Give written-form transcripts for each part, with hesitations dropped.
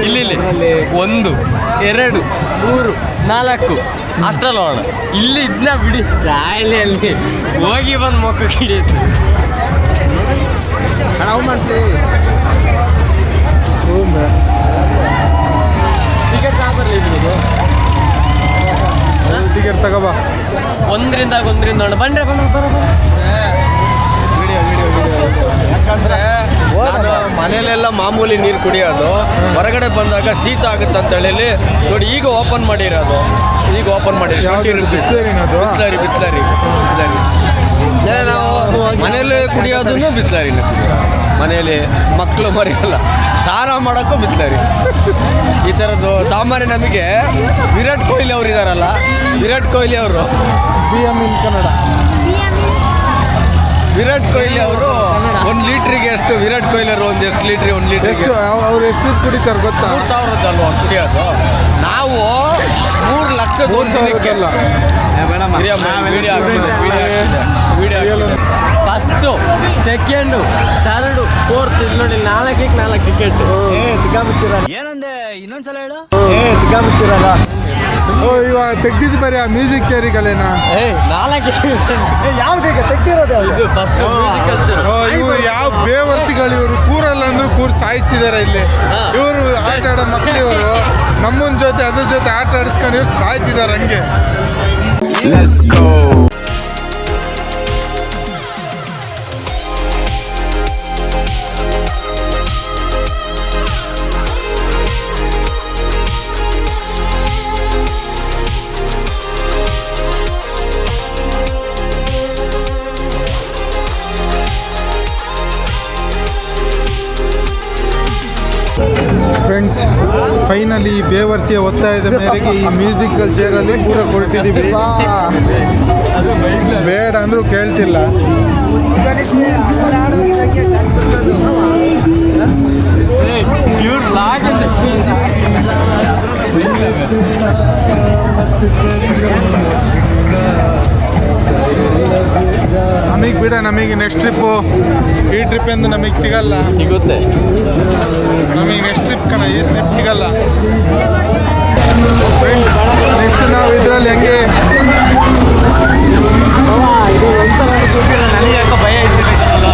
ಇಲ್ಲಿ 1 2 3 4 ಅಷ್ಟಲ್ಲ ನೋಡ. ಇಲ್ಲಿ ಇದನ್ನ ಬಿಡಿ ಅಲ್ಲಿ ಹೋಗಿ ಬಂದು ಮೊಕ್ಕ ಹಿಡಿಯುತ್ತೆ. ಟಿಕೆಟ್ ಬರಲಿ ಟಿಕೆಟ್ ತಗೋಬಾ. ಒಂದರಿಂದ ನೋಡ ಬನ್ರಿ ಬರ ಯಾಕಂದ್ರೆ ಮನೇಲೆಲ್ಲ ಮಾಮೂಲಿ ನೀರು ಕುಡಿಯೋದು, ಹೊರಗಡೆ ಬಂದಾಗ ಶೀತ ಆಗುತ್ತೆ ಅಂತ ಹೇಳಿ ನೋಡಿ ಈಗ ಓಪನ್ ಮಾಡಿರೋದು. ಬಿಸ್ಲರಿ ನಾವು ಮನೇಲಿ ಕುಡಿಯೋದನ್ನು ಬಿಸ್ಲರಿನ ಮನೇಲಿ ಮಕ್ಕಳು ಮರಿಯಲ್ಲ, ಸಾರ ಮಾಡೋಕ್ಕೂ ಬಿಸ್ಲರಿ. ಈ ಥರದ್ದು ಸಾಮಾನ್ಯ. ನಮಗೆ ವಿರಾಟ್ ಕೊಹ್ಲಿ ಅವರು ಇದಾರಲ್ಲ, ವಿರಾಟ್ ಕೊಹ್ಲಿ ಅವರು ಕನ್ನಡ ವಿರಾಟ್ ಕೊಹ್ಲಿ ಅವರು 1 ಲೀಟ್ರಿಗೆ ಎಷ್ಟು? ವಿರಾಟ್ ಕೊಹ್ಲಿ ಅವರು ಎಷ್ಟು ಲೀಟ್ರಿಗೆ? 1 ಲೀಟ್ರಿಗೆ ಅವ್ರು ಎಷ್ಟು ಕುಡಿತಾರೆ ಗೊತ್ತಾ? 3000 ಅಲ್ವಾ ಕುಡಿಯೋದು. ನಾವು 3 ಲಕ್ಷದ ಒಂದು ದಿನಕ್ಕೆ ಫಸ್ಟು ಸೆಕೆಂಡು 3rd 4th ಇಲ್ಲಿ ನೋಡಿ 4 ಟಿಕೆಟ್. ಏನಂದೆ ಇನ್ನೊಂದ್ಸಲ ಹೇಳು. ಇವಾಗ ತೆಗ್ದಿದ್ದು ಬರೀ ಆ ಮ್ಯೂಸಿಕ್ ಚೇರಿಗಳೇನಾ? 4 ಯಾವ್ದೀಗ ತೆಗ್ದಿರೋದು? ಇವ್ರು ಯಾವ ಬೇವರ್ಸಿಗಳು ಇವರು, ಕೂರಲ್ಲ ಅಂದ್ರೂ ಕೂರ್ ಸಾಯಿಸ್ತಿದಾರೆ ಇಲ್ಲಿ. ಇವರು ಆಟ ಆಡೋ ಮಕ್ಕಳು, ಇವರು ನಮ್ಮನ್ ಜೊತೆ ಅದ್ರ ಜೊತೆ ಆಟ ಆಡಿಸ್ಕೊಂಡು ಇವ್ರು ಸಾಯ್ತಿದಾರೆ ಹಂಗೆ. ಫ್ರೆಂಡ್ಸ್, ಫೈನಲಿ ಬೇವರ್ಸಿಯ ಒತ್ತಾಯದ ಮೇರೆಗೆ ಈ ಮ್ಯೂಸಿಕಲ್ ಚೇರಲ್ಲಿ ಪೂರ ಕೊಟ್ಟಿದ್ದೀವಿ. ಬೇಡ ಅಂದ್ರೂ ಕೇಳ್ತಿಲ್ಲ. ನಮಗೆ ಬಿಡ, ನಮಗೆ ನೆಕ್ಸ್ಟ್ ಟ್ರಿಪ್ಪು ಈ ಟ್ರಿಪ್ ಎಂದು ನಮಗೆ ಸಿಗುತ್ತೆ. ನಮಗೆ ನೆಕ್ಸ್ಟ್ ಟ್ರಿಪ್ ಈ ಟ್ರಿಪ್ ಸಿಗಲ್ಲ. ನೆಕ್ಸ್ಟ್ ನಾವು ಇದರಲ್ಲಿ ಹೆಂಗೆ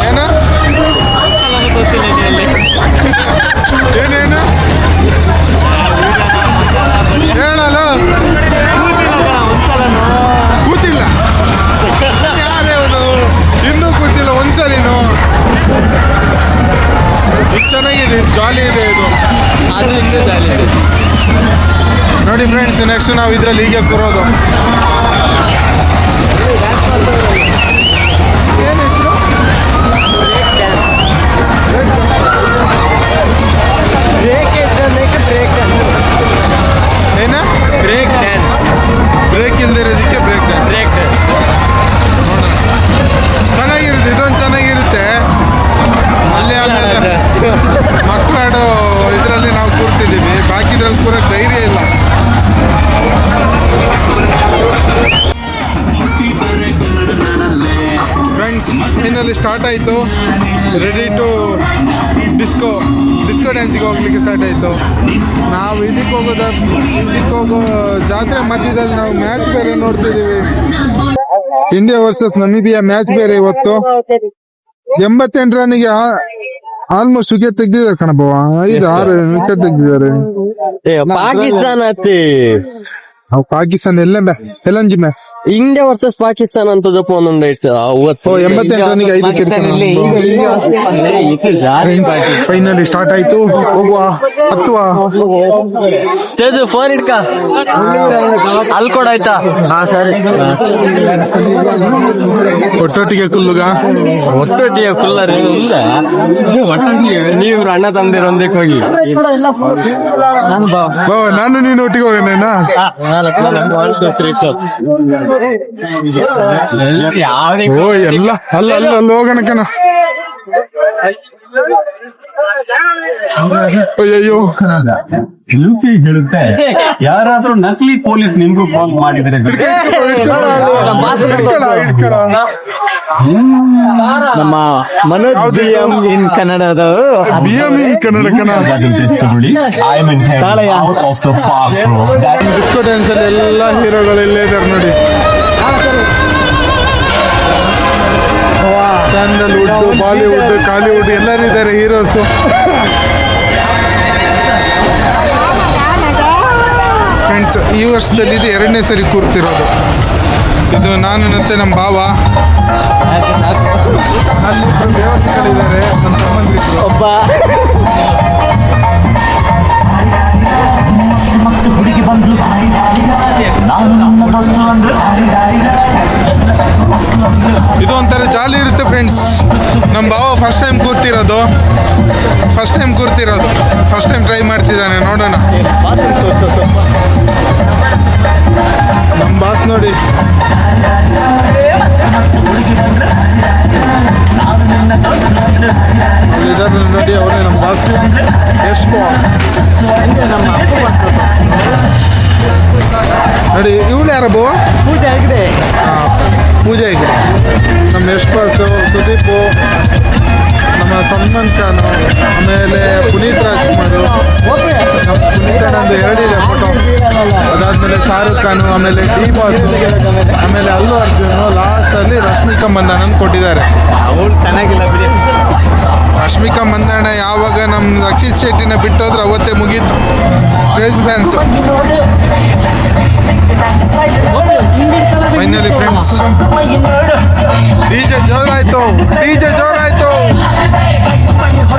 ಏನ ಏನೇನು ಹೇಳಲ್ಲ, ಕೂತಿಲ್ಲ. ಯಾರೇ ಅವನು ಇನ್ನೂ ಕೂತಿಲ್ಲ ಒಂದ್ಸರಿನು. ಇದು ಚೆನ್ನಾಗಿದೆ, ಜಾಲಿ ಇದೆ ಇದು. ಅದು ಇನ್ನೂ ಜಾಲಿ ಇದೆ ನೋಡಿ ಫ್ರೆಂಡ್ಸ್. ನೆಕ್ಸ್ಟ್ ನಾವು ಇದರಲ್ಲಿ ಹೀಗೆ ಕೂರೋದು. ಏನು ಹೆಸರು? ಏನ? Break dance. ಬ್ರೇಕ್ ಇಲ್ದಿರೋದಕ್ಕೆ ಬ್ರೇಕ್ ಡ್ಯಾನ್ಸ್. ನೋಡೋಣ, ಚೆನ್ನಾಗಿರುತ್ತೆ. ಇದೊಂದು ಚೆನ್ನಾಗಿರುತ್ತೆ. ಅಲ್ಲಿ ಆಮೇಲೆ ಮಕ್ಕಳಾಡೋ ಇದರಲ್ಲಿ ನಾವು ಕೂರ್ತಿದ್ದೀವಿ. ಬಾಕಿ ಇದ್ರಲ್ಲಿ ಕೂರಕ್ಕೆ ಧೈರ್ಯ ಇಲ್ಲ. ಫ್ರೆಂಡ್ಸ್, ಫೈನಲಿ ಸ್ಟಾರ್ಟ್ ಆಯಿತು. ರೆಡಿ ಟು ಡಿಸ್ಕೋ ಡ್ಯಾನ್ಸಿಗೆ ಹೋಗ್ಲಿಕ್ಕೆ ಸ್ಟಾರ್ಟ್ ಆಯಿತು. ನಾವು ಇದಕ್ಕೆ ಹೋಗೋ ಜಾತ್ರೆ ಮಧ್ಯದಲ್ಲಿ ನಾವು ಮ್ಯಾಚ್ ಬೇರೆ ನೋಡ್ತಿದ್ದೀವಿ. ಇಂಡಿಯಾ ವರ್ಸಸ್ ನಮೀಬಿಯಾ ಮ್ಯಾಚ್ ಬೇರೆ ಇವತ್ತು. 88 ರನ್ನಿಗೆ ಆಲ್ಮೋಸ್ಟ್ ವಿಕೆಟ್ ತೆಗ್ದಿದ್ದಾರೆ ಕಣಬವ. 5-6 ವಿಕೆಟ್ ತೆಗ್ದಿದ್ದಾರೆ. ಪಾಕಿಸ್ತಾನ ಎಲ್ಲಂಜಿ ಮ್ಯಾಚ್ ಇಂಡಿಯಾ ವರ್ಸಸ್ ಪಾಕಿಸ್ತಾನ ಅಂತ ಒಂದೊಂದು 88 ರನ್ನಿಗೆ 5 ವಿಕೆಟ್. ಫೈನಲಿ ಸ್ಟಾರ್ಟ್ ಆಯ್ತು. ಹೋಗುವ ಹತ್ತುವ ತೇಜು ಫೋನ್ ಇಡ್ಕ ಅಲ್ಲಿ ಕೂಡ ಆಯ್ತಾ? ಹಾ ಸರಿ. ಒಟ್ಟೊಟ್ಟಿಗೆ ಕುಲ್ಲುಗ ಒಟ್ಟೊಟ್ಟಿಗೆ ಕುಲ್ಲರಿ ನೀವು ಅಣ್ಣ ತಮ್ಮದಿರ ಒಂದಕ್ಕೆ ಹೋಗಿ. ನಾನು ನೀನು ಒಟ್ಟಿಗೆ ಹೋಗೋಣ. ಯಾವ್ದೇ ಓ ಎಲ್ಲ ಅಲ್ಲ ಹೋಗೋಣ ಕಣ. ಅಯ್ಯಯ್ಯೋ ಲೂಸಿ ಹೇಳುತ್ತೆ ಯಾರಾದ್ರೂ ನಕಲಿ ಪೊಲೀಸ್ ನಿಮ್ಗೂ ಫೋನ್ ಮಾಡಿದ್ರೆ ನಮ್ಮ ಮನೋಜ್ ಇನ್ ಕನ್ನಡದ ಡಿಸ್ಕೋ ಡ್ಯಾನ್ಸ್ ಅಲ್ಲಿ ಎಲ್ಲ ಹೀರೋಗಳು ಇಲ್ಲೇ ಇದಾರೆ ನೋಡಿ. ಸ್ಯಾಂಡಲ್ವುಡ್, ಬಾಲಿವುಡ್, ಕಾಲಿವುಡ್ ಎಲ್ಲರೂ ಇದ್ದಾರೆ ಹೀರೋಸು. ಫ್ರೆಂಡ್ಸ್, ಈ ವರ್ಷದಲ್ಲಿ ಇದು 2ನೇ ಸರಿ ಕೂರ್ತಿರೋದು. ಇದು ನಾನು ಮತ್ತೆ ನಮ್ಮ ಭಾವ, ಅಲ್ಲಿ ದೇವಸ್ಥಾನಗಳಿದ್ದಾರೆ, ನಮ್ಮ ಸಂಬಂಧಿಕರು. ಒಬ್ಬ ಇದು ಒಂಥರ ಜಾಲಿ ಇರುತ್ತೆ ಫ್ರೆಂಡ್ಸ್. ನಮ್ಮ ಭಾವ ಫಸ್ಟ್ ಟೈಮ್ ಕೂರ್ತಿರೋದು, ಫಸ್ಟ್ ಟೈಮ್ ಟ್ರೈ ಮಾಡ್ತಿದ್ದಾನೆ. ನೋಡೋಣ. ನಮ್ಮ ಬಾಸ್ ನೋಡಿ, ನೋಡಿ ಅವರೇ ನಮ್ಮ ಬಾಸ್, ಯಶ್ ಬಾಸ್ ನೋಡಿ. ಇವಳು ಯಾರಬ್ಬ? ಪೂಜೆ ಆಗಿದೆ. ಪೂಜೆ ಹೆಗ್ಡೆ, ನಮ್ಮ ಯಶ್ ಬಾಸು, ಸುದೀಪು, ನಮ್ಮ ಸಲ್ಮಾನ್ ಖಾನು, ಆಮೇಲೆ ಪುನೀತ್ ರಾಜ್ಕುಮಾರ್, ನಮ್ಮ ಪುನೀತ್ ಅಣ್ಣಂದು 2 ಇದೆ ಫೋಟೋ. ಅದಾದಮೇಲೆ ಶಾರುಖ್ ಖಾನು, ಆಮೇಲೆ ಡಿ ಬಾಸು, ಆಮೇಲೆ ಅಲ್ಲು ಅರ್ಜುನ್, ಲಾಸ್ಟಲ್ಲಿ ರಶ್ಮಿಕಾ ಮಂದಣ್ಣ ಕೊಟ್ಟಿದ್ದಾರೆ. ಅವಳು ಚೆನ್ನಾಗಿಲ್ಲ ಬಿಡಿ. ರಶ್ಮಿಕಾ ಮಂದಣ್ಣ ಯಾವಾಗ ನಮ್ಮ ರಕ್ಷಿತ್ ಶೆಟ್ಟಿನ ಬಿಟ್ಟೋದ್ರೆ ಅವತ್ತೇ ಮುಗೀತು. Craze fans. Finally friends, DJ ಜೋರಾಯ್ತು. ಫ್ರೆಂಡ್ಸ್, ಫೈನಲಿ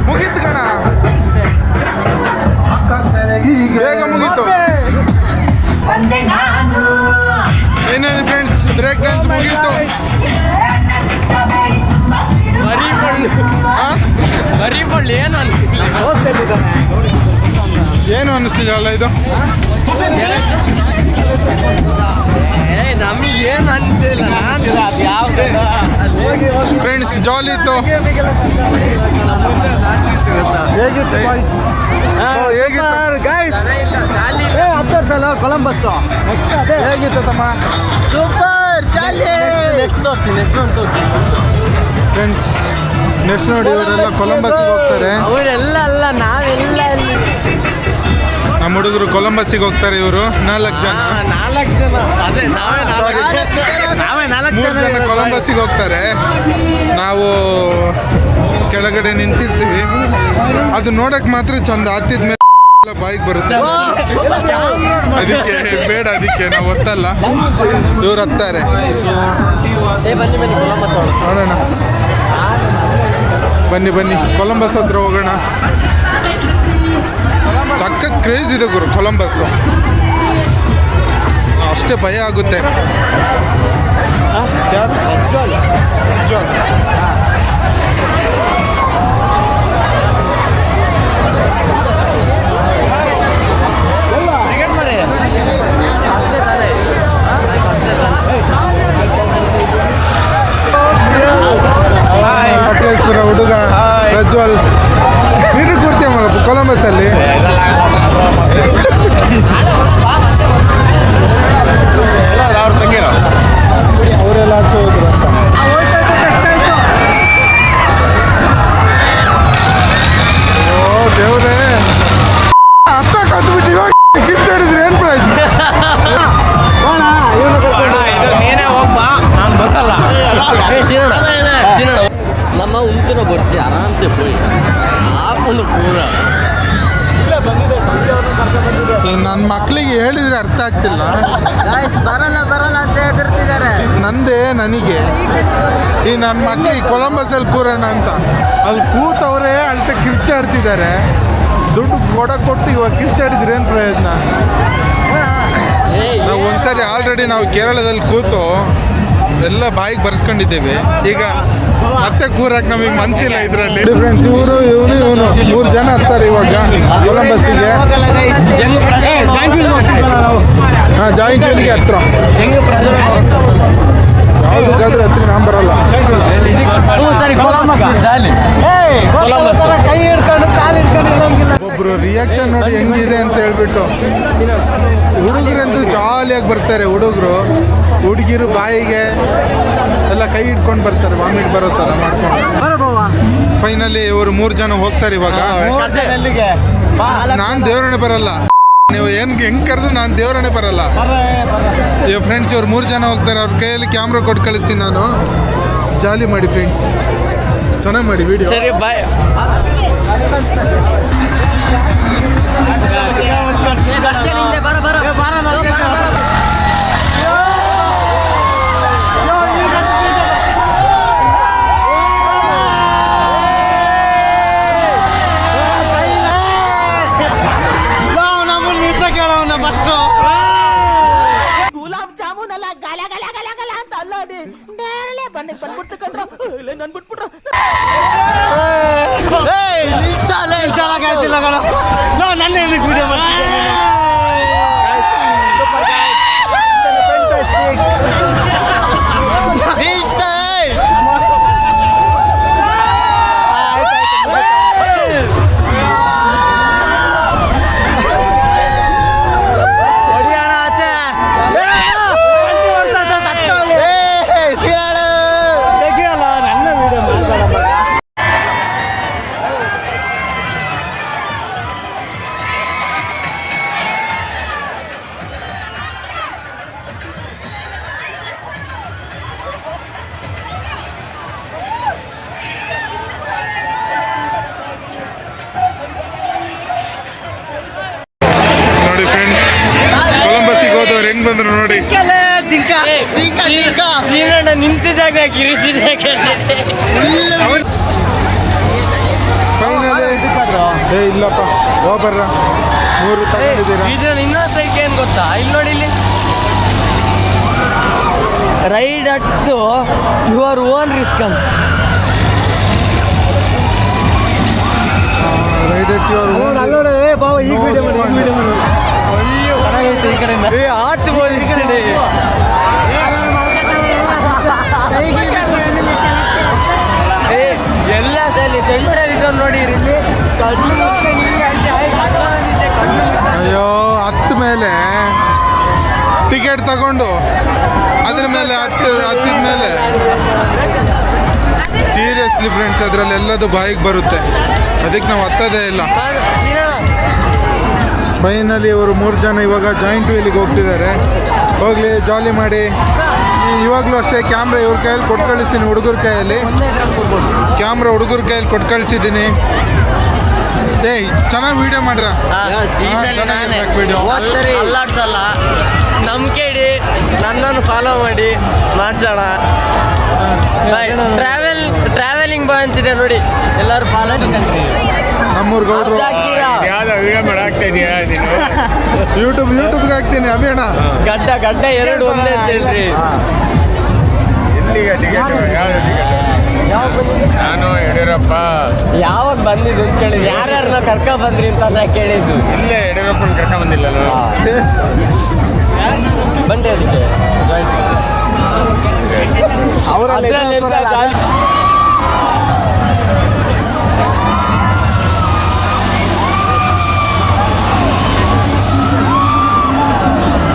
ಮುಗೀತು ಕಣ, ಬೇಗ ಮುಗೀತು. ಏನೇನು ಫ್ರೆಂಡ್ಸ್, ಬ್ರೇಕ್ ಡ್ಯಾನ್ಸ್ ಮುಗೀತು. ಏನು ಅನ್ನಿಸ್ತಿದಲ್ಲ ಇದು? ನಮಗೇನು ಅನ್ಸಿಲ್ಲ. ಫ್ರೆಂಡ್ಸ್, ಜಾಲಿ ಇತ್ತು. ಹೇಗಿತ್ತು ಬಾಯ್ಸ್? ಕೊಲಂಬಸ್ ಹೇಗಿತ್ತು ತಮ್ಮ? ಸೂಪರ್ ಜಾಲಿ. ಫ್ರೆಂಡ್ಸ್, ನೆಕ್ಸ್ಟ್ ನೋಡಿ ಇವರೆಲ್ಲ ಕೊಲಂಬಸ್ಸಿಗೆ ಹೋಗ್ತಾರೆ. ಅವರೆಲ್ಲ ಅಲ್ಲ, ನಾವೆಲ್ಲ ನಮ್ಮ ಹುಡುಗರು ಕೊಲಂಬಸ್ಸಿಗೆ ಹೋಗ್ತಾರೆ. ಇವರು 4 ಜನ, 4 ಜನ. ಅದೇ ನಾವೇ 3 ಜನ ಕೊಲಂಬಸ್ಸಿಗೆ ಹೋಗ್ತಾರೆ. ನಾವು ಕೆಳಗಡೆ ನಿಂತಿರ್ತೀವಿ. ಅದು ನೋಡಕ್ ಮಾತ್ರ ಚಂದ. ಹತ್ತಿದ್ಮೇಲೆ ಎಲ್ಲ ಬಾಯಿಗೆ ಬರುತ್ತೆ ಅದಕ್ಕೆ ಬೇಡ, ಅದಕ್ಕೆ ನಾವು ಒತ್ತಲ್ಲ, ಇವ್ರು ಹತ್ತಾರೆ. ಬನ್ನಿ ಬನ್ನಿ ಕೊಲಂಬಸ್ ಅವಳು. ನೋಡೋಣ, ಬನ್ನಿ ಬನ್ನಿ ಕೊಲಂಬಸ್ ಹತ್ರ ಹೋಗೋಣ. ಸಖತ್ ಕ್ರೇಜ್ ಇದೆ ಗುರು ಕೊಲಂಬಸ್ಸು, ಅಷ್ಟೇ ಭಯ ಆಗುತ್ತೆ. ಯಾರು? ಪ್ರಜ್ವಲ್. ಸಕಲೇಶ್ಪುರ ಹುಡುಗ ಪ್ರಜ್ವಲ್, ನೀನು ಕೂರ್ತೀಯ ಮಗ ಕೊಲಂಬಸ್ಸಲ್ಲಿ. ಅವ್ರ ತಂಗಿರ ಅವರೆಲ್ಲ ಆಚೆ ಹೋದ್ರು ಅಂತ. ಓ ದೇವ್ರೇ, ಅತ್ತ ಕತ್ಬಿಟ್ಟು ಇವಾಗ ಕಿಚ್ಚಾಡಿದ್ರೆ ಏನು ಪ್ರೈಸ್? ನಮ್ಮ ಉಂಚಿನ ಬರ್ಚಿ ಆರಾಮ್ಸೆ ಹೋಗಿ ಹಾಕೊಂಡು ಪೂರ ನನ್ನ ಮಕ್ಕಳಿಗೆ ಹೇಳಿದ್ರೆ ಅರ್ಥ ಆಗ್ತಿಲ್ಲ. ಬರಲ್ಲ ಅಂತ ಹೇಳ್ತಿದ್ದಾರೆ. ನಂದೇ ನನಗೆ ಈ ನನ್ನ ಮಕ್ಕಳಿಗೆ ಕೊಲಂಬಸಲ್ಲಿ ಕೂರೋಣ ಅಂತ ಅಲ್ಲಿ ಕೂತವ್ರೆ ಅಳ್ತ ಕಿರ್ಚಾಡ್ತಿದ್ದಾರೆ. ದುಡ್ಡು ಕೊಟ್ಟು ಇವಾಗ ಕಿರ್ಚಾಡಿದ್ರೆ ಏನು ಪ್ರಯೋಜನ? ನಾವು ಒಂದ್ಸರಿ ಆಲ್ರೆಡಿ ನಾವು ಕೇರಳದಲ್ಲಿ ಕೂತು ಎಲ್ಲ ಬಾಯಿಗೆ ಬರ್ಸ್ಕೊಂಡಿದ್ದೇವೆ. ಈಗ ಮತ್ತೆ ಕೂರಕ್ಕೆ ನಮಗೆ ಮನಸ್ಸಿಲ್ಲ ಇದರಲ್ಲಿ. ಫ್ರೆಂಡ್ಸ್, ಇವನು 3 ಜನ ಹತ್ತಾರೆ ಇವಾಗ ಕೊಲಂಬಸ್ಸಿಗೆ. ಹಾಂ, ಜಾಯಿಂಟ್ ವೀಲ್ಗೆ ಹತ್ರ ಯಾವುದಕ್ಕಾದ್ರೆ ಹತ್ತಿರ ನಾನು ಬರಲ್ಲ. ಒಬ್ರು ರಿಯಾಕ್ಷನ್ ನೋಡಿ ಹೆಂಗಿದೆ ಅಂತ ಹೇಳ್ಬಿಟ್ಟು. ಹುಡುಗರಂತೂ ಜಾಲಿಯಾಗಿ ಬರ್ತಾರೆ ಹುಡುಗರು, ಹುಡುಗಿರು ಬಾಯಿಗೆ ಎಲ್ಲ ಕೈ ಇಟ್ಕೊಂಡು ಬರ್ತಾರೆ, ವಾಮಿಟ್ ಬರೋ ಥರ ಮಾಡ್ಕೊಂಡು. ಫೈನಲಿ ಇವರು 3 ಜನ ಹೋಗ್ತಾರೆ ಇವಾಗ. ನಾನು ದೇವರಣೆ ಬರಲ್ಲ, ನೀವು ಹೆಂಗೆ ಕರೆದು ನಾನು ದೇವರಣೆ ಬರಲ್ಲ. ಇವಾಗ ಫ್ರೆಂಡ್ಸ್ ಇವ್ರು 3 ಜನ ಹೋಗ್ತಾರೆ, ಅವ್ರ ಕೈಯಲ್ಲಿ ಕ್ಯಾಮ್ರಾ ಕೊಟ್ಟು ಕಳಿಸ್ತೀನಿ ನಾನು. ಜಾಲಿ ಮಾಡಿ ಫ್ರೆಂಡ್ಸ್, ಚೆನ್ನಾಗಿ ಮಾಡಿ ವಿಡಿಯೋ. ಸರಿ ಬಾಯ್. ಗುಲಾಬ್ ಜಾಮೂನ್ ಅಲ್ಲ, ಗಲ ಗಲ ಗಲ ಗಲ ಅಂತ ಅಲ್ಲಾಡಿ ನೇರಳೆ ಬಂದ್ಬಿಡ್ತು ಕಣ್ರ, ನನ್ ಬಿಟ್ಬಿಟ್ರು. ನೋಡಿ ಫ್ರೆಂಡ್ಸ್, ಕೊಲಂಬಸ್ಸಿಗೆ ಹೋದವ್ರು ಹೆಂಗ್ ಬಂದ್ರು ನೋಡಿ. ನಿಂತ ಜಾಗದಾಗ ಇರಿಸಿದೆ. ಏ ಇಲ್ಲಪ್ಪ, ಹೋಗ್ಬರ್ರ, 3 ತಗೊಂಡಿದ್ದೀರಾ. ಇದ್ರಲ್ಲಿ ಇನ್ನೊಂದು ಸೈಟ್ ಏನು ಗೊತ್ತಾ, ಇಲ್ಲಿ ನೋಡಿ, ಇಲ್ಲಿ ride at your own risk ಅಂತ. Ride at your own. ಆತ್ಬೋದು ಎಲ್ಲ ಸಲ ಸೆಂಟ್ರಲ್ ಇದನ್ನು ನೋಡಿರಿ, ಇಲ್ಲಿ ಅಯ್ಯೋ, ಹತ್ತ ಮೇಲೆ ಟಿಕೆಟ್ ತಗೊಂಡು ಅದ್ರ ಮೇಲೆ ಹತ್ತಿದ ಮೇಲೆ ಸೀರಿಯಸ್ಲಿ ಫ್ರೆಂಡ್ಸ್, ಅದರಲ್ಲಿ ಎಲ್ಲದು ಬಾಯಿಗೆ ಬರುತ್ತೆ, ಅದಕ್ಕೆ ನಾವು ಹತ್ತೋದೇ ಇಲ್ಲ. ಫೈನಲಿ ಇವರು 3 ಜನ ಇವಾಗ ಜಾಯಿಂಟ್ ವೀಲಿಗೆ ಹೋಗ್ತಿದ್ದಾರೆ. ಹೋಗಲಿ, ಜಾಲಿ ಮಾಡಿ. ಇವಾಗಲೂ ಅಷ್ಟೇ ಕ್ಯಾಮ್ರಾ ಇವ್ರ ಕೈಯಲ್ಲಿ ಕೊಟ್ಟು ಕಳಿಸ್ತೀನಿ, ಹುಡುಗರ ಕೈಯಲ್ಲಿ ಕ್ಯಾಮ್ರಾ ಹುಡುಗರ ಕೈಯಲ್ಲಿ ಕೊಟ್ಟು ಕಳಿಸಿದ್ದೀನಿ. ಏಯ್ ಚೆನ್ನಾಗಿ ವಿಡಿಯೋ ಮಾಡ್ರ ಈ ಸಲ ನಾನೇ ಚೆನ್ನಾಗಿರ್ಬೇಕು video. ಅಲ್ಲಾಡ್ಸಲ್ಲ ನಂಬಿಕೆ ಇಡಿ, ನನ್ನನ್ನು ಫಾಲೋ ಮಾಡಿ ಮಾಡ್ಸೋಣ. ಟ್ರಾವೆಲಿಂಗ್ ಬಾಯ್ ಅಂತಿದೆ ನೋಡಿ, ಎಲ್ಲರೂ ಫಾಲೋ ನಮ್ಮೂರ್ ಗೌಡ್ರು ಯೂಟ್ಯೂಬ್ಗೆ ಹಾಕ್ತೀನಿ ಅಭಿಯಣ್ಣ. ಗಡ್ಡ ಎರಡು ಒಂದೇ ಅಂತ ಹೇಳ್ರಿ. ನಾನು ಯಡಿಯೂರಪ್ಪ ಯಾವಾಗ ಬಂದಿದ್ದು ಅಂತ ಕೇಳಿದ್ರು, ಯಾರ್ಯಾರನ್ನ ಕರ್ಕ ಬಂದ್ರಿ ಅಂತ ನಾ ಕೇಳಿದ್ದು. ಇಲ್ಲೇ ಯಡಿಯೂರಪ್ಪನ ಕರ್ಕ ಬಂದಿಲ್ಲ ಬಂದೆ ಅದಕ್ಕೆ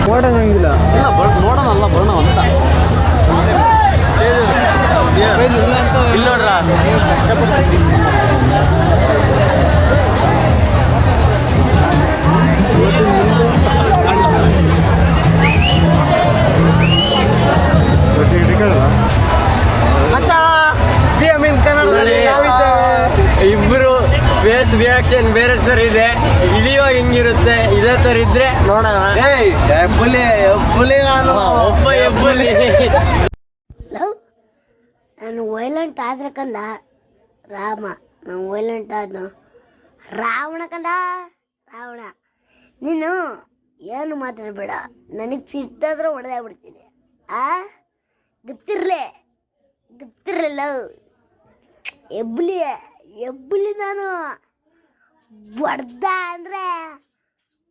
ನೋಡೋಂಗಿಲ್ಲ ನೋಡೋಣಲ್ಲ ಬರೋಣ ಅಂತ ಇಲ್ಲಿ ನೋಡ್ರ ಇಬ್ರು ಫೇಸ್ ರಿಯಾಕ್ಷನ್ ಬೇರೆ ತರ ಇದೆ. ಇಳಿಯುವಾಗ ಹೆಂಗಿರುತ್ತೆ ಇದೇ ತರ ಇದ್ರೆ ನೋಡೋಣ. ಒಬ್ಬ ಎಬ್ಬಲಿ ನಾನು ವೈಲೆಂಟ್ ಆದ್ರೆ ಕಂದ ರಾಮ, ನಾನು ವೈಲೆಂಟ್ ಆದ್ನು ರಾವಣ ಕಂದ ರಾವಣ. ನೀನು ಏನು ಮಾತಾಡಬೇಡ, ನನಗೆ ಸಿಟ್ಟಾದ್ರೆ ಹೊಡೆದಾಗ್ಬಿಡ್ತೀನಿ. ಗೊತ್ತಿರಲಿಲ್ಲ ಎಬ್ಬಲಿ ನಾನು ಹೊಡ್ದ ಅಂದರೆ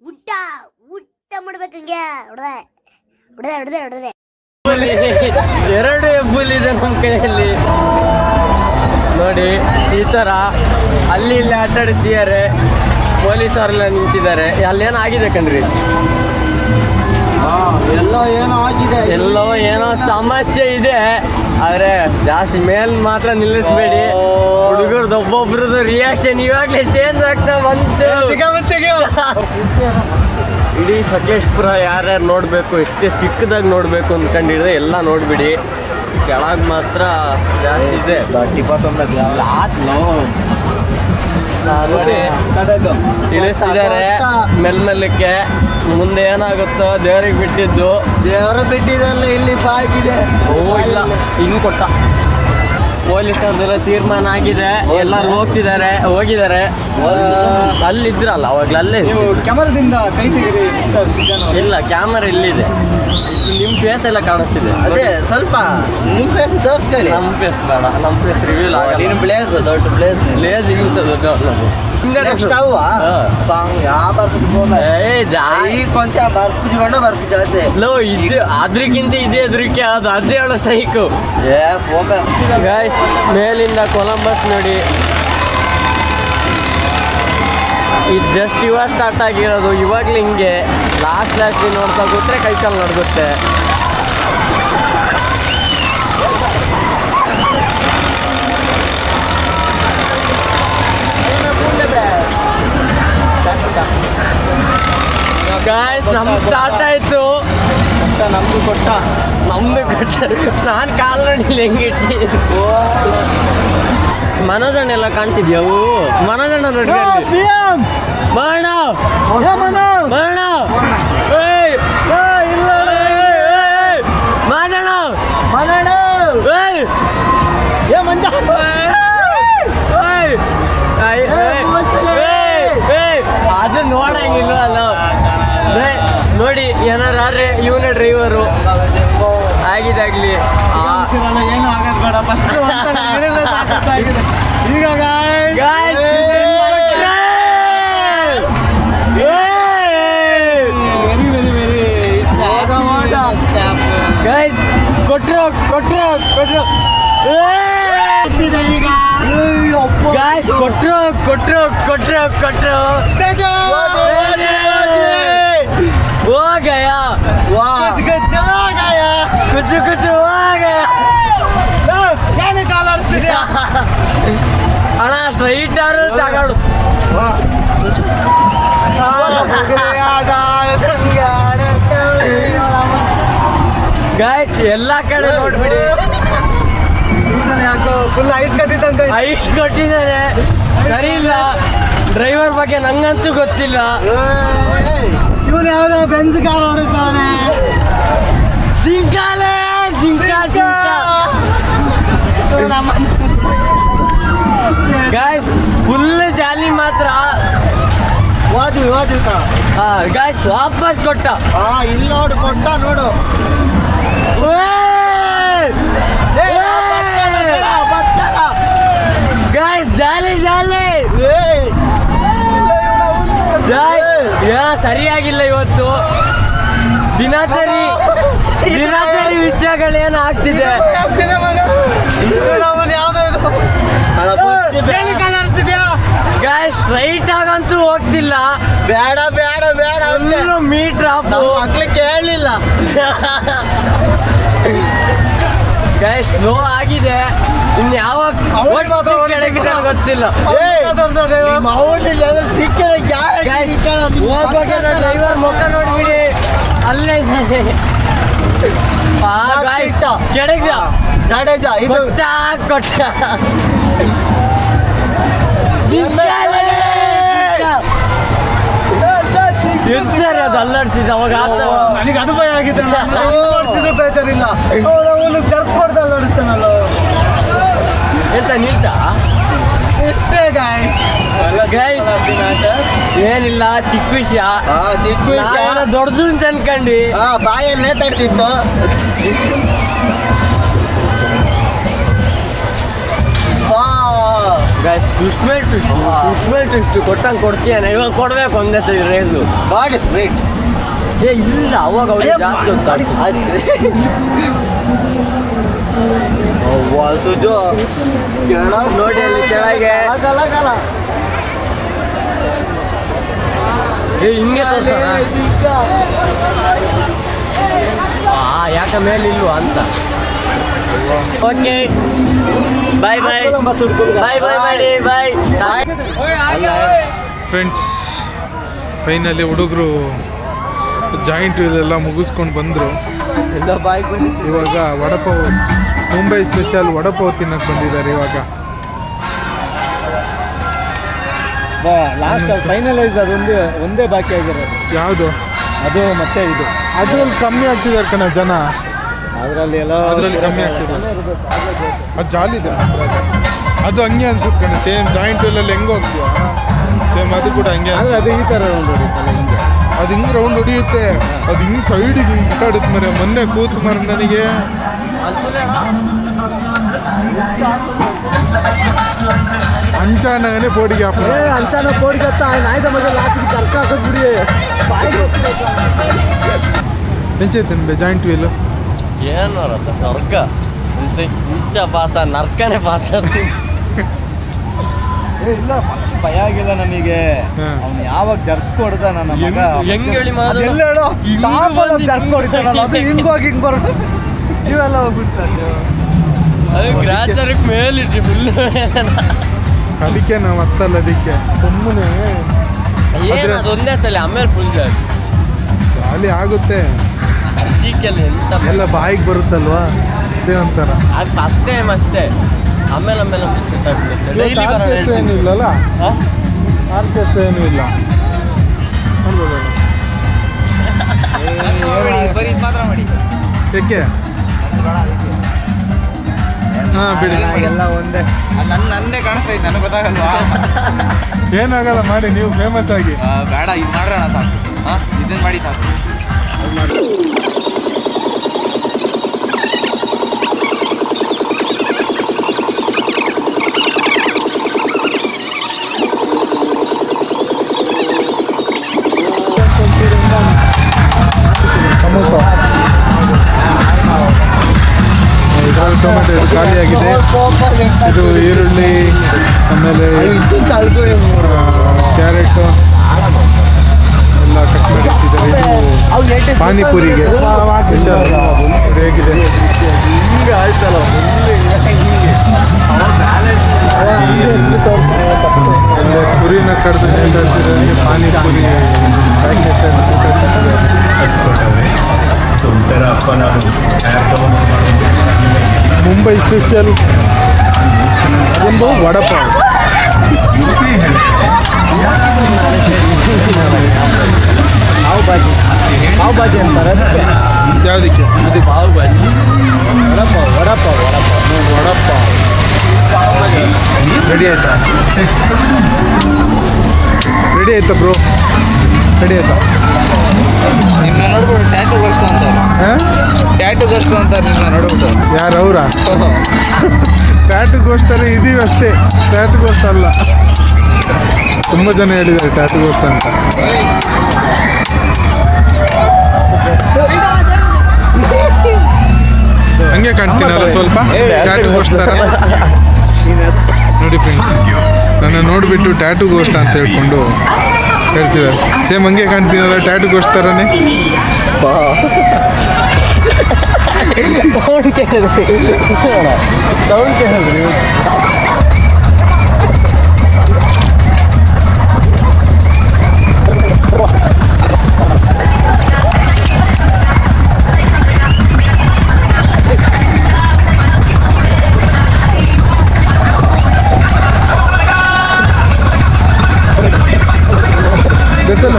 ಊಟ ಮಾಡ್ಬೇಕಂಗೆ ಹೊಡೆದೆ ಎರಡು ಹೆಬ್ಬುಲಿದೆ ನಮ್ಮ ಕೈಯಲ್ಲಿ ನೋಡಿ. ಈ ಥರ ಅಲ್ಲಿ ಇಲ್ಲಿ ಆಟಾಡಿಸಿದ್ದಾರೆ, ಪೊಲೀಸರೆಲ್ಲ ನಿಂತಿದ್ದಾರೆ. ಅಲ್ಲೇನೋ ಆಗಿದೆ ಕಣ್ರಿ, ಎಲ್ಲೋ ಏನೋ ಸಮಸ್ಯೆ ಇದೆ. ಆದರೆ ಜಾಸ್ತಿ ಮೇಲ್ ಮಾತ್ರ ನಿಲ್ಲಿಸ್ಬೇಡಿ. ಹುಡುಗರದ್ದು ಒಬ್ಬೊಬ್ರದ್ದು ರಿಯಾಕ್ಷನ್ ಇವಾಗಲೇ ಚೇಂಜ್ ಆಗ್ತಾ ಬಂತು. ಇಡೀ ಸಕಲೇಶ್ಪುರ ಯಾರ್ಯಾರು ನೋಡಬೇಕು, ಎಷ್ಟೇ ಚಿಕ್ಕದಾಗಿ ನೋಡಬೇಕು ಅಂದ್ಕೊಂಡಿದ್ರೆ ಎಲ್ಲ ನೋಡಿಬಿಡಿ. ಕೆಳಗೆ ಮಾತ್ರ ಜಾಸ್ತಿ ಇದೆ. ನೋಡಿ ಇಳಿಸ್ತಿದ್ದಾರೆ ಮೆಲ್ಲಕ್ಕೆ. ಮುಂದೆ ಏನಾಗುತ್ತೋ ದೇವ್ರಿಗೆ ಬಿಟ್ಟಿದ್ದು. ದೇವರ ಬಿಟ್ಟಿದಲ್ಲ ಇಲ್ಲಿ ಬಾಗಿದೆ. ಓ ಇಲ್ಲ, ಹಿಂಗೆ ಕೊಟ್ಟ. ಪೊಲೀಸರದೆಲ್ಲ ತೀರ್ಮಾನ ಆಗಿದೆ, ಎಲ್ಲರೂ ಹೋಗಿದ್ದಾರೆ. ಅಲ್ಲಿದ್ರಲ್ಲ ಅವಾಗಲೇ ಅಲ್ಲೇ. ಕ್ಯಾಮರಾದಿಂದ ಕೈ ತೆಗೀರಿ ಮಿಸ್ಟರ್ ಸಿದ್ದಣ್ಣ. ಇಲ್ಲ, ಕ್ಯಾಮರಾ ಇಲ್ಲಿದೆ. ನಿಮ್ಮ ಫೇಸ್ ಎಲ್ಲ ಕಾಣಿಸ್ತಿದೆ. ಅದೇ ಸ್ವಲ್ಪ ನಿಮ್ಮ ಫೇಸ್ ತೋರಿಸ್ಕೊಳ್ಳಿ. ನಮ್ಮ ಫೇಸ್ ಬೇಡ, ನಮ್ಮ ಫೇಸ್ ರಿವ್ಯೂಲ್ ಆಗಲ್ಲ. ನಿನ್ನ ಪ್ಲೇಸ್ ದೊಡ್ಡ ಪ್ಲೇಸ್ ಲೇಜಿಗಿಂತ ದೊಡ್ಡ ನೆಕ್ಸ್ಟ್ ಅವ ಬರ್ಪು ಜಾತೆ ಲೋ ಇದು ಅದ್ರಕ್ಕಿಂತ ಇದೇ ಅದ್ರಕ್ಕೆ ಅದು ಅದೇ ಹೇಳೋ ಸೈಕು. ಗಾಯ್ಸ್, ಮೇಲಿಂದ ಕೊಲಂಬಸ್ ನೋಡಿ. ಇದು ಜಸ್ಟ್ ಇವಾಗ ಸ್ಟಾರ್ಟ್ ಆಗಿರೋದು. ಇವಾಗಲೇ ಹಿಂಗೆ ಲಾಸ್ಟ್ ನೋಡ್ತಾ ಕೂತ್ರೆ ಕೈಕಾಲು ನಡ್ಗುತ್ತೆ. ಗಾಯ್ಸ್, ನಮ್ದು ಸ್ಟಾರ್ಟ್ ಆಯಿತು. ನಮ್ದು ಕೊಟ್ಟ ನಾನು ಕಾಲ್ ನೋಡಿಲ್ಲ ಹೆಂಗಿಟ್ಟಿ. ಮನೋಜಣ್ಣೆಲ್ಲ ಕಾಣ್ತಿದ್ಯಾವು. ಮನೋಜಣ್ಣ ನೋಡಿ ಮರಣ ಇಲ್ಲ ಅದು ನೋಡಂಗಿಲ್ಲ ಅಲ್ಲ. ನೋಡಿ ಏನಾರೆ ಇವನೇ ಡ್ರೈವರು ಆಗಿದಾಗ್ಲಿ. ಏನು ಆಗದ್ ಬೇಡ ಈಗ ಗೈಸ್ ಕೊಟ್ರು ಗಾಯ್ಸ್ ಕೊಟ್ರು हो गया कुछ हो गया ಅಣ್ಣ ಸ್ಟ್ರೈಟ್ ಆರು ತಗೊಂಡು ಗಾಯ್ಸ್ ಎಲ್ಲ ಕಡೆ ನೋಡ್ಬಿಡಿ. ಯಾಕೋ ಫುಲ್ ಹೈಟ್ ಕಟ್ಟಿದ್ದಂತೆ ಐಟ್ ಕೊಟ್ಟಿದ್ದಾರೆ, ಸರಿ ಇಲ್ಲ. ಡ್ರೈವರ್ ಬಗ್ಗೆ ನಂಗಂತೂ ಗೊತ್ತಿಲ್ಲ. ಇವನು ಯಾವ್ದೋ ಬೆಂಜ್ ಕಾರ್ ಓಡಿಸ್ತಾನೆ. ಜಿಂಕಾಲೆ ಗಾಯ್ಸ್ ಫುಲ್ ಜಾಲಿ ಮಾತ್ರ. ಓದ್ವಿ ಗಾಯ್ಸ್ ವಾಪಸ್ ಕೊಟ್ಟ. ಇಲ್ಲಿ ನೋಡು ಕೊಟ್ಟ ನೋಡು. ಗಾಯ್ಸ್ ಜಾಲಿ ಸರಿಯಾಗಿಲ್ಲ ಇವತ್ತು. ದಿನಚರಿ ವಿಷಯಗಳೇನು ಆಗ್ತಿದೆ. ಗಾಯ್ಸ್ ಸ್ಟ್ರೈಟ್ ಆಗಂತೂ ಹೋಗ್ತಿಲ್ಲ. ಬೇಡ ಮೀಟರ್ ಆಫ್ ಮಕ್ಳಿಗೆ ಕೇಳಲಿಲ್ಲ. ಗಾಯ್ಸ್ ಸ್ಲೋ ಆಗಿದೆ. ಇನ್ನು ಯಾವಾಗ ಗೊತ್ತಿಲ್ಲ. ಡ್ರೈವರ್ ಮುಖ ನೋಡ್ಬಿಡಿ ಅಲ್ಲೇ ಕೆಳಗ ಜಡೇಜಾ ಇದು ಕೊಟ್ಟ ಸರ್ ಅದು ಅಲ್ಲಾಡ್ಸಿದ ಅವಾಗ ನನಗೆ ಅದು ಭಯ ಆಗಿದೆ. ಬೇಜಾರಿಲ್ಲ ಅವನು ಜರ್ಕ್ ಕೊಡ್ದ ಅಲ್ಲಾಡಿಸ್ತಾನಲ್ಲ ಎಂತ ನಿಲ್ತಾ ಇಷ್ಟೇ ಗಾಯ್ಸ್. ಏನಿಲ್ಲ ಚಿಕ್ಕ ವಿಷಯ ದೊಡ್ಡದು ಅಂತ ಅನ್ಕಂಡು ಬಾಯಲ್ಲೇ ತಡ್ತಿತ್ತು. ಗಾಯ್ಸ್ ಟ್ವಿಸ್ಟ್ ಕೊಟ್ಟಂಗೆ ಕೊಡ್ತೀಯಾನೆ. ಇವಾಗ ಕೊಡ್ಬೇಕು ಒಂದೇ ಸರಿ ರೇಸು. ಗಾಡ್ ಸ್ಪ್ರಿಟ್ ಇಲ್ಲ ಅವಾಗ ಅವ್ರಿಗೆ ಜಾಸ್ತಿ ಸುಜು ನೋಡಿ ಅಲ್ಲಿ ಕೆಳಗೆ ಹಿಂಗೆ ಯಾಕ ಮೇಲೆ ಇಲ್ವಾ ಅಂತ. ಓಕೆ ಬಾಯ್ ಫ್ರೆಂಡ್ಸ್, ಫೈನಲಿ ಹುಡುಗರು ಜಾಯಿಂಟ್ ಇದೆಲ್ಲ ಮುಗಿಸ್ಕೊಂಡು ಬಂದರು. ಎಲ್ಲ ಬಾಯ್ ಇವಾಗ ವಡಪಾವ್, ಮುಂಬೈ ಸ್ಪೆಷಲ್ ವಡಪಾವ್ ತಿನ್ನಕ್ಕೆ ಬಂದಿದ್ದಾರೆ. ಇವಾಗ ಲಾಸ್ಟ್ ಫೈನಲೈಸ್ ಅದೊಂದು ಒಂದೇ ಬಾಕಿ ಆಗಿರೋದು. ಯಾವುದು ಅದು ಮತ್ತೆ ಇದು ಅದ್ರಲ್ಲಿ ಕಮ್ಮಿ ಆಗ್ತಿದ್ದಾರೆ ಕಣ ಜನ. ಅದರಲ್ಲಿ ಕಮ್ಮಿ ಆಗ್ತಿದ್ದಾರೆ. ಅದು ಜಾಲಿದೆ ಅದು ಹಂಗೆ ಅನ್ಸುತ್ತೆ ಕಣ. ಸೇಮ್ ಜಾಯಿಂಟ್ ವೀಲಲ್ಲಿ ಹೆಂಗೆ ಹೋಗ್ತೀಯ ಸೇಮ್ ಅದು ಕೂಡ ಹಂಗೆ. ಅದು ಈ ಥರ ಅದು ಹಿಂಗೆ ರೌಂಡ್ ಹೊಡಿಯುತ್ತೆ. ಅದು ಹಿಂಗೆ ಸೈಡಿಗೆ ಹಿಂಗೆ ಬಿಸಾಡುತ್ತೆ ಮರೆ. ಮೊನ್ನೆ ಕೂತು ಮರ ನನಗೆ ಅಂಚಾನೇ ಪೋಡಿಗೆ ಅಂತಾನ ಕೋಡಿಗತ್ತ ನಾಯ್ದ ಮಗ ಲಾಕಿಗೆ ಕರ್ಕ ಹಾಕೋದ್ಬಿಡಿ. ಹೆಂಚೈತೆ ಜಾಯಿಂಟ್ ವೀಲು ಏನು ರಥ ಸ್ವರ್ಗ ಇಂಥ ಪಾಸ ನರ್ಕನೇ ಪಾಸ. ಇಲ್ಲ ಫಸ್ಟ್ ಭಯ ಆಗಿಲ್ಲ ನನಗೆ. ಅವ್ನು ಯಾವಾಗ ಜರ್ಕ್ ಕೊಡ್ದ ನನ್ನ ಮಗ ಹೆಂಗ್ ಹೇಳಿ ಮಾಡು ಜರ್ಕ್ ಹೊಡಿತಾನಲ್ಲ ಅದು ಹಿಂಗೋಗಿ ಹಿಂಗ್ ಬರೋದು ಇವೆಲ್ಲ ಹೋಗ್ಬಿಡ್ತಾರೆ. ಅದು ಗ್ರಾಚಾರಕ್ಕೆ ಮೇಲಿಟ್ರಿ ಫುಲ್. ಅದಕ್ಕೆ ನಾವು ಹತ್ತಲ್ಲ. ಅದಕ್ಕೆ ಸುಮ್ಮನೆ ಏನು ಅದೊಂದೇ ಸಲ ಆಮೇಲೆ ಫುಲ್ ಜಾಲಿ ಆಗುತ್ತೆ. ಅದಕ್ಕೆಲ್ಲ ಎಂತ ಎಲ್ಲ ಬಾಯಿಗೆ ಬರುತ್ತಲ್ವಾ ಅದೇ ಒಂಥರ. ಅದು ಫಸ್ಟ್ ಟೈಮ್ ಅಷ್ಟೇ. ಆಮೇಲೆ ಸೆಟ್ ಆಗ್ಬಿಡುತ್ತೆ. ಡೈಲಿ ಏನು ಇಲ್ಲಲ್ಲ, ಆರ್ಕೆಸ್ಟ್ರಾ ಏನೂ ಇಲ್ಲ. ಏಕೆ ಹಾಂ ಬಿಡಿ ಎಲ್ಲ ಒಂದೇ ನನ್ನೇ ಕಾಣಿಸ್ತೈತೆ, ನನಗೆ ಗೊತ್ತಾಗಲ್ವಾ? ಏನಾಗಲ್ಲ ಮಾಡಿ, ನೀವು ಫೇಮಸ್ ಆಗಿ. ಬೇಡ, ಇದು ಮಾಡ್ರೋಣ ಸಾಕು. ಇದನ್ನ ಮಾಡಿ ಸಾಕು. ಇದರಲ್ಲಿ ಟೊಮೆಟೊ ಇದು ಖಾಲಿಯಾಗಿದೆ. ಇದು ಈರುಳ್ಳಿ, ಆಮೇಲೆ ಕ್ಯಾರೆಟು ಎಲ್ಲ ಕಟ್ ಮಾಡಿ ಇಟ್ಟಿದ್ದಾರೆ. ಇದು ಪಾನಿಪುರಿಗೆ ಹೇಗಿದೆ. ಹಿಂಗೆ ಆಯ್ತಲ್ಲ ಪುರಿನ ಕಡ್ದು ಪಾನಿಪುರಿ ಮುಂಬೈ ಸ್ಪೆಷಲ್ ಅದೊಂದು ವಡಪಾವ್. ಪಾವ್ ಭಾಜಿ ಅಂತಾರೆ ಅದಕ್ಕೆ. ಯಾವುದಕ್ಕೆ? ಅದು ಪಾವ್ ಭಾಜಿ. ವಡಪಾವ್ ರೆಡಿ ಆಯ್ತಾ? ರೆಡಿ ಆಯ್ತಾ ಬ್ರೋ? ರೆಡಿ ಆಯ್ತಾ? ನಿನ್ನ ನೋಡ್ಬಿಟ್ಟು ಟ್ಯಾಟೂಗೋಸ್ಕರ ಅಂತಾರೆ. ಟ್ಯಾಟೂಗೋಸ್ಕರ ಅಂತಾರೆ ನಿನ್ನ ನೋಡ್ಬಿಟ್ಟು. ಯಾರು ಅವರ? ಟ್ಯಾಟುಗೋಸ್ಕರ ಇದೀವಿ ಅಷ್ಟೇ, ಟ್ಯಾಟುಗೋಸ್ಕರ ಅಲ್ಲ. ತುಂಬ ಜನ ಹೇಳಿದ್ದಾರೆ ಟ್ಯಾಟುಗೋಸ್ಕರ ಅಂತ. ಹಂಗೆ ಕಾಣ್ತೀನಲ್ಲ ಸ್ವಲ್ಪ ಟ್ಯಾಟುಗೋಸ್ಕರ. ನೋಡಿ ಫ್ರೆಂಡ್ಸ್, ನನ್ನ ನೋಡಿಬಿಟ್ಟು ಟ್ಯಾಟುಗೋಸ್ಟ ಅಂತ ಹೇಳ್ಕೊಂಡು ಹೇಳ್ತಿದ್ದಾರೆ. ಸೇಮ್ ಹಂಗೆ ಕಾಣ್ತೀನಲ್ಲ ಟ್ಯಾಟುಗೋಸ್ಕರನೇ. ಸೌಂಡ್ ಕೇಳಿದ್ರಿ? ಸೌಂಡ್ ಕೇಳಿದ್ರಿ? ಗೊತ್ತಲ್ಲ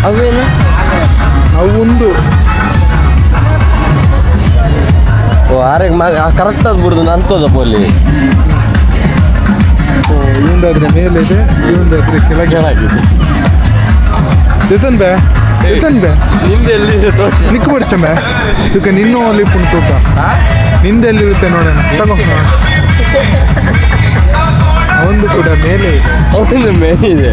ಅವೇನು ಅವು ಆರೆಗೆ ಕರೆಕ್ಟ್ ಆಗ್ಬಿಡ್ದು ಅಂತದಪ್ಪ ಅಲ್ಲಿ. ಇವಂದಾದ್ರೆ ಮೇಲಿದೆ, ಇವಂದಾದ್ರೆ ಕೆಳಗೆ. ಕೆಳಗಿದೆ. ಎತ್ತನ್ ಬೇ ನಿಂದೆ ಎಲ್ಲಿದೆ ತೋರಿಸಿ. ನಿಕ್ಕು ಬಿಡ್ಚಂಬೆ ಇದಕ್ಕೆ ನಿನ್ನೂ ಅಲ್ಲಿ ಪುಣ್ ತೂಕ ನಿಂದೆಲ್ಲಿರುತ್ತೆ ನೋಡೋಣ. ತಗೋ, ಅವಂದು ಕೂಡ ಮೇಲೆ ಇದೆ. ಅವನ ಮೇಲಿದೆ.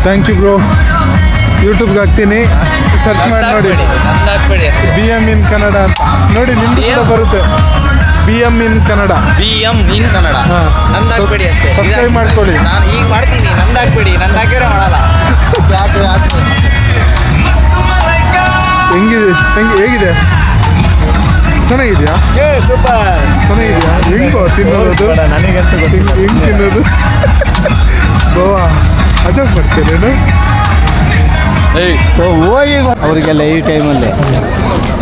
Thank you bro. ಯೂಟ್ಯೂಬ್ಗೆ ಹಾಕ್ತೀನಿ, ಸರ್ಚ್ ಮಾಡಿ ನೋಡಿ. BM in ಕನ್ನಡ ಅಂತ ನೋಡಿ, ನಿಮ್ದು ಕೂಡ ಬರುತ್ತೆ. BM in Kannada. BM in Kannada. ಹಾಂ, ನಂದಾಕ್ಬೇಡಿ ಅಷ್ಟೇ. ಸಬ್ಸ್ಕ್ರೈಬ್ ಮಾಡ್ಕೊಳ್ಳಿ. ನಾನು ಈಗ ಮಾಡ್ತೀನಿ, ನಂದಾಕ್ಬೇಡಿ. ನಂದಾಕಿರೋ ಮಾಡಲ್ಲ. ಹೇಗಿದೆ? ಚೆನ್ನಾಗಿದೆಯಾ? ಸೂಪರ್. ಚೆನ್ನಾಗಿದೆಯಾ? ಹೆಂಗೋ ತಿನ್ನೋದು? ನನಗಂತೂ ಹೆಂಗೆ ತಿನ್ನೋದು? ಗೋವಾ ಅಜಾಗ್ ಬರ್ತೀರೇನು? ಹೋಗಿ ಅವರಿಗೆಲ್ಲ ಈ ಟೈಮಲ್ಲಿ.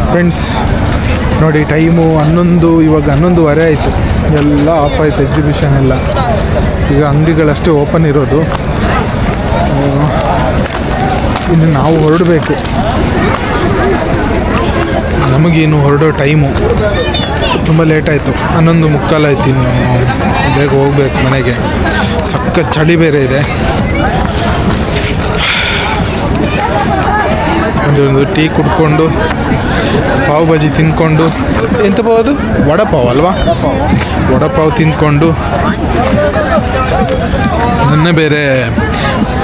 ಫ್ರೆಂಡ್ಸ್ ನೋಡಿ, ಟೈಮು 11, ಇವಾಗ 11:15 ಆಯಿತು. ಎಲ್ಲ ಆಫ್ ಆಯಿತು, ಎಕ್ಸಿಬಿಷನ್ ಎಲ್ಲ. ಈಗ ಅಂಗಡಿಗಳಷ್ಟೇ ಓಪನ್ ಇರೋದು. ಇನ್ನು ನಾವು ಹೊರಡಬೇಕು. ನಮಗೇನು ಹೊರಡೋ ಟೈಮು ತುಂಬ ಲೇಟ್ ಆಯಿತು. 11:45 ಆಯ್ತು. ಇನ್ನು ಬೇಗ ಹೋಗ್ಬೇಕು ಮನೆಗೆ. ಸಖತ್ ಚಳಿ ಬೇರೆ ಇದೆ. ಒಂದು ಟೀ ಕುಡ್ಕೊಂಡು, ಪಾವ್ ಭಾಜಿ ತಿಂದ್ಕೊಂಡು, ಎಂತ ಪಾವ್ ಅದು? ವಡಪಾವ್ ಅಲ್ವಾ? ವಡಪಾವ್ ತಿಂದ್ಕೊಂಡು ನನ್ನ ಬೇರೆ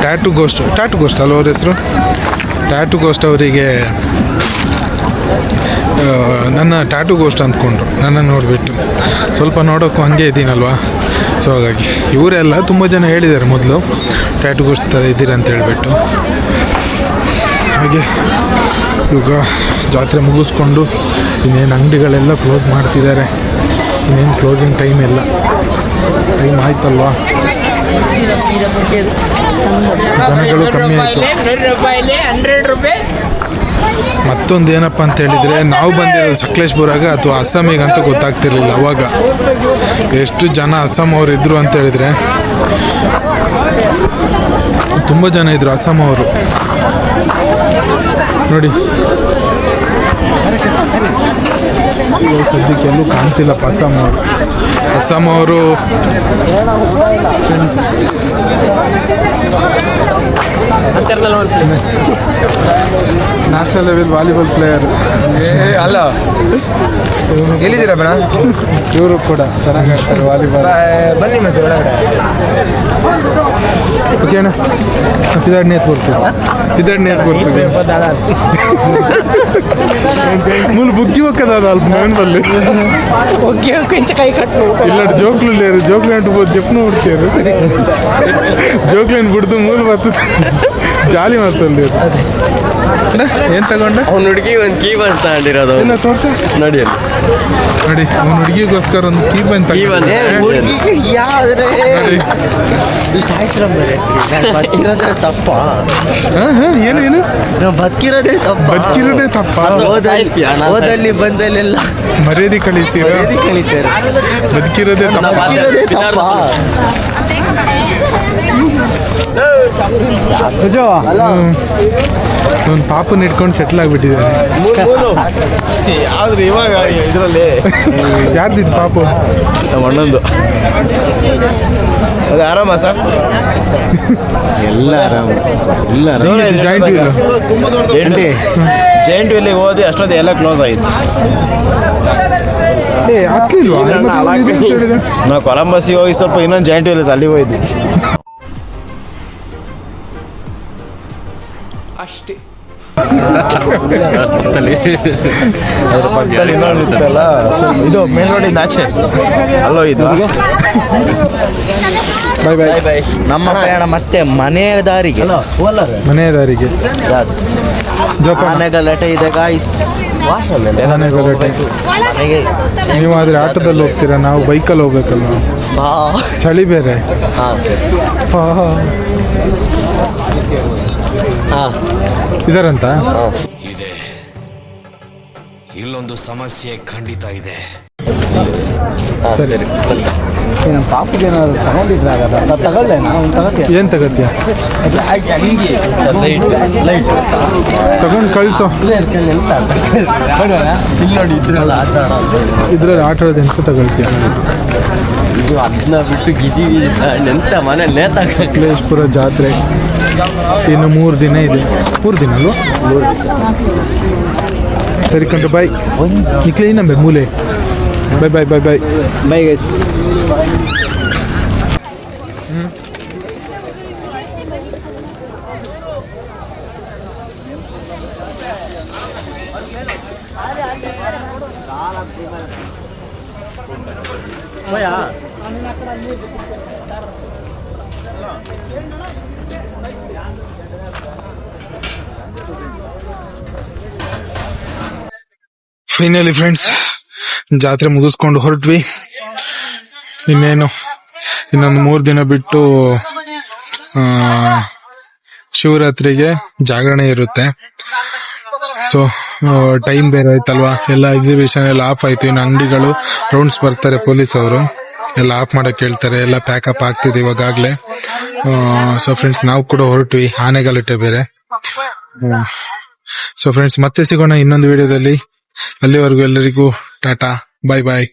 ಟ್ಯಾಟುಗೋಸ್ಟ್ ಅಲ್ವ ಅವ್ರ ಹೆಸರು? ಟ್ಯಾಟುಗೋಸ್ಟ್ ಅವರಿಗೆ ನನ್ನ ಟ್ಯಾಟುಗೋಸ್ಟ್ ಅಂದ್ಕೊಂಡ್ರು. ನನ್ನ ನೋಡಿಬಿಟ್ಟು ಸ್ವಲ್ಪ ನೋಡೋಕ್ಕೂ ಹಾಗೆ ಇದ್ದೀನಲ್ವ, ಸೊ ಹಾಗಾಗಿ ಇವರೆಲ್ಲ ತುಂಬ ಜನ ಹೇಳಿದ್ದಾರೆ ಮೊದಲು ಟ್ಯಾಟುಗೋಸ್ಟ್ ಥರ ಇದ್ದೀರ ಅಂತ ಹೇಳಿಬಿಟ್ಟು. ಹಾಗೆ ಇವಾಗ ಜಾತ್ರೆ ಮುಗಿಸ್ಕೊಂಡು ಇನ್ನೇನು ಅಂಗಡಿಗಳೆಲ್ಲ ಕ್ಲೋಸ್ ಮಾಡ್ತಿದ್ದಾರೆ. ಇನ್ನೇನು ಕ್ಲೋಸಿಂಗ್ ಟೈಮ್ ಟೈಮ್ ಆಯ್ತಲ್ವಾ? ಜನಗಳು ಕಮ್ಮಿ ಆಯಿತು. ಮತ್ತೊಂದು ಏನಪ್ಪ ಅಂತ ಹೇಳಿದರೆ, ನಾವು ಬಂದಿರೋದು ಸಕಲೇಶ್ಪುರಾಗ ಅಥವಾ ಅಸ್ಸಾಮಿಗೆ ಅಂತ ಗೊತ್ತಾಗ್ತಿರ್ಲಿಲ್ಲ ಅವಾಗ. ಎಷ್ಟು ಜನ ಅಸ್ಸಾಂ ಅವರು ಇದ್ದರು ಅಂತ ಹೇಳಿದರೆ, ತುಂಬ ಜನ ಇದ್ದರು ಅಸ್ಸಾಂ ಅವರು ನೋಡಿ. ಸದ್ಯಕ್ಕೆ ಎಲ್ಲೂ ಕಾಣ್ತಿಲ್ಲಪ್ಪ ಅಸ್ಸಾಂ ಅವರು. ನ್ಯಾಷನಲ್ ಲೆವೆಲ್ ವಾಲಿಬಾಲ್ ಪ್ಲೇಯರ್ ಅಲ್ಲ, ಎಲ್ಲಿದ್ದೀರ ಬಣ? ಇವರು ಕೂಡ ಚೆನ್ನಾಗಿ ಆಡ್ತಾರೆ ವಾಲಿಬಾಲ್. ಬನ್ನಿ ಮತ್ತೆ ಒಳಗಡೆ. ಓಕೆ ಅಣ್ಣ, ಇದನ್ನೇ ಬರ್ತೀವಿ. ಮೂಲ ಬುಗ್ಗಿ ಹೋಗ್ತದ ಅಲ್ಪ ನಾನು ಬಲ್ಲಿ ಇಲ್ಲ ಜೋಕ್ಲು ಅಂಟಬೋದು ಜಪ್ನು ಹುಡ್ತಿಯರು ಜೋಕ್ಲೇನು ಬಿಡ್ದು ಮೂಲ ಬರ್ತದೆ ಜಾಲಿ ಮಾಡ್ತಲ್ಲಿ. ಏನ್ ತಗೊಂಡ? ಅವ್ನ ಹುಡುಗಿ ಒಂದು ಕೀ ಬಂದ್ ತಗೊಂಡಿರೋದು ಎಲ್ಲ ತೋರ್ಸ ನೋಡಿ ನೋಡಿ, ಅವ್ನ ಹುಡುಗಿಗೋಸ್ಕರ ಒಂದು ಕೀ ಬಂದ್ ಕೀ ಬಂದ್ ಬದುಕಿರೋದೇ ತಪ್ಪ ಏನು ಏನು ಬದುಕಿರೋದೇ ತಪ್ಪ ಬದುಕಿರೋದೇ ತಪ್ಪ. ಓದಲ್ಲಿ ಬಂದಲ್ಲೆಲ್ಲ ಮರ್ಯಾದೆ ಕಳೀತೀರ, ಕಲಿತಾರೆ ಬದುಕಿರೋದೇ ತಪ್ಪ. ಬದುಕಿರೋದೇ ತಪ್ಪ ಒಂದು ಪಾಪನ ಇಟ್ಕೊಂಡು ಸೆಟ್ಲ್ ಆಗ್ಬಿಟ್ಟಿದ್ದಾರೆ. ಆದ್ರೆ ಇವಾಗ ಇದರಲ್ಲಿ ಯಾರ್ದಿದ್ ಪಾಪು? ನಮ್ಮ ಅಣ್ಣಂದು ಅದು ಆರಾಮ ಸರ್? ಎಲ್ಲ ಆರಾಮ, ಎಲ್ಲ ಜಾಯಿಂಟ್ ವೀಲ್ ಜೈಂಟ್ ವಿಲ್ಲಿಗೆ ಹೋದ್ವಿ ಅಷ್ಟೊಂದು ಎಲ್ಲ ಕ್ಲೋಸ್ ಆಯಿತು. ಹತ್ಲಿಲ್ವಾ? ನಾವು ಕೊಲಂಬಸ್ಸಿಗೆ ಹೋಗಿ ಸ್ವಲ್ಪ ಇನ್ನೊಂದು ಜೈಂಟ್ ವಿಲ್ ಅಲ್ಲಿ ಹೋಯ್ತು ಅದ್ರ ಪಕ್ಕದಲ್ಲಿ ಇನ್ನೊಂದು ಇತ್ತಲ್ಲ, ಇದು ಮೇನ್ ರೋಡಿಂದ ಆಚೆ ಅಲ್ಲೋ ಇದು. ಬಾಯ್ ಬಾಯ್. ಬೈ ನಮ್ಮ ಪ್ರಯಾಣ ಮತ್ತೆ ಮನೆಯ ದಾರಿಗೆ ಮನೆ ದಾರಿಗೆ ಜೋಪಾನ. ಗಲಾಟೆ ಇದೆ ಗಾಯ್ಸ್. ಮನೆ ಗಲಾಟೆ. ಮನೆಗೆ ನೀವಾದ್ರೆ ಆಟೋದಲ್ಲಿ ಹೋಗ್ತೀರಾ, ನಾವು ಬೈಕಲ್ಲಿ ಹೋಗ್ಬೇಕಲ್ವ? ಚಳಿ ಬೇರೆ. ಹಾಂ ಸರಿ ಹಾಂ ಇದರಂತ ಇದೆ, ಇಲ್ಲೊಂದು ಸಮಸ್ಯೆ ಖಂಡಿತ ಇದೆ. ಹಾಂ ಸರಿ ಪಾಪಿಗೆ ಏನಾದ್ರು ತಗೊಂಡಿದ್ರೆ ತಗೊಳ್ಳೆ ನಾವು ಏನ್ ತಗತ್ಯ? ಲೈಟ್ ತಗೊಂಡು ಕಳ್ಸೋ. ಇಲ್ಲಿ ನೋಡಿ ಇದ್ರಲ್ಲ ಆಟ ಆಡೋ ಇದ್ರಲ್ಲಿ ಆಟ ಆಡೋದು ಎಂತ ತಗೊಳ್ತೀಯ? ಇದು ಅದನ್ನ ಬಿಟ್ಟು ಗಿಜಿ ನೆನ್ಸ ಮನೆ ನೇತಾಕ ಕ್ಲೇಶ್ಪುರ ಜಾತ್ರೆ ಇನ್ನು 3 ದಿನ ಇದೆ. 3 ದಿನ ಅಲ್ವಾ? 3 ದಿನ. ಸರಿ ಕಂಡು ಬಾಯ್. ನಿಕ್ಲೇ ನಂಬೆ ಮೂಲೆ. Bye bye bye bye bye guys. Finally friends, ಜಾತ್ರೆ ಮುಗಿಸ್ಕೊಂಡು ಹೊರಟ್ವಿ. ಇನ್ನೇನು ಇನ್ನೊಂದು 3 ದಿನ ಬಿಟ್ಟು ಶಿವರಾತ್ರಿಗೆ ಜಾಗರಣೆ ಇರುತ್ತೆ. ಸೊ ಟೈಮ್ ಬೇರೆ ಆಯ್ತಲ್ವಾ, ಎಲ್ಲ ಎಕ್ಸಿಬಿಷನ್ ಎಲ್ಲ ಆಫ್ ಆಯ್ತು. ಇನ್ನು ಅಂಗಡಿಗಳು ರೌಂಡ್ಸ್ ಬರ್ತಾರೆ ಪೊಲೀಸ್ ಅವರು, ಎಲ್ಲ ಆಫ್ ಮಾಡಕ್ ಹೇಳ್ತಾರೆ. ಎಲ್ಲ ಪ್ಯಾಕಪ್ ಆಗ್ತಿದೆ ಇವಾಗಲೇ. ಸೊ ಫ್ರೆಂಡ್ಸ್, ನಾವು ಕೂಡ ಹೊರಟ್ವಿ, ಆನೆಗಲಾಟೆ ಬೇರೆ. ಸೊ ಫ್ರೆಂಡ್ಸ್, ಮತ್ತೆ ಸಿಗೋಣ ಇನ್ನೊಂದು ವಿಡಿಯೋದಲ್ಲಿ. ಅಲ್ಲಿವರೆಗೂ ಎಲ್ಲರಿಗೂ ಟಾಟಾ, ಬಾಯ್ ಬಾಯ್.